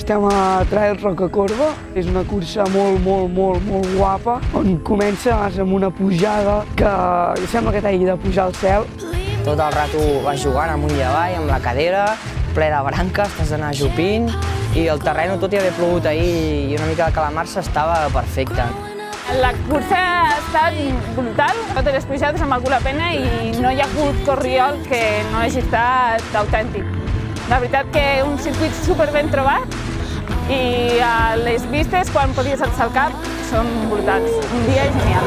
Estem a Trail Rocacorba, és una cursa molt guapa, on comences amb una pujada que sembla que t'hagi de pujar al cel. Tot el rato vas jugant amunt i avall, amb la cadera, ple de branques, t'has d'anar ajupint, i el terreny, tot i haver plogut ahir i una mica de calamarsa, estava perfecte. La cursa ha estat brutal, totes les pujades han valgut la pena i no hi ha hagut corriol que no hagi estat autèntic. La veritat que un circuit super ben trobat i les vistes, quan podies alçar el cap, són brutals. Un dia genial.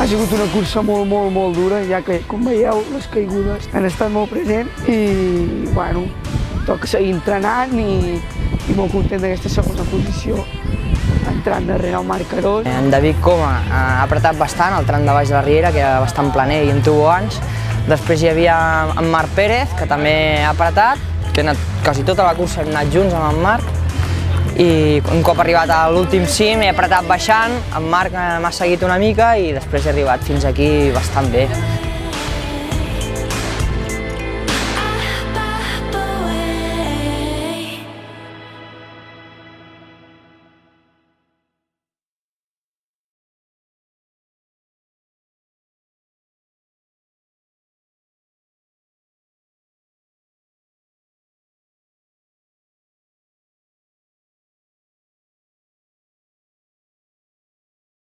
Ha sigut una cursa molt dura, ja que, com veieu, les caigudes han estat molt presents i, bueno, toca seguir entrenant i molt content d'aquesta segona posició, entrant darrere el marcador. En David Coma ha apretat bastant el tram de baix de la Riera, que era bastant planer i amb tobogans. Després hi havia en Marc Pérez, que també ha apretat, que quasi tota la cursa hem anat junts amb en Marc. I un cop arribat a l'últim cim he apretat baixant, en Marc m'ha seguit una mica i després he arribat fins aquí bastant bé.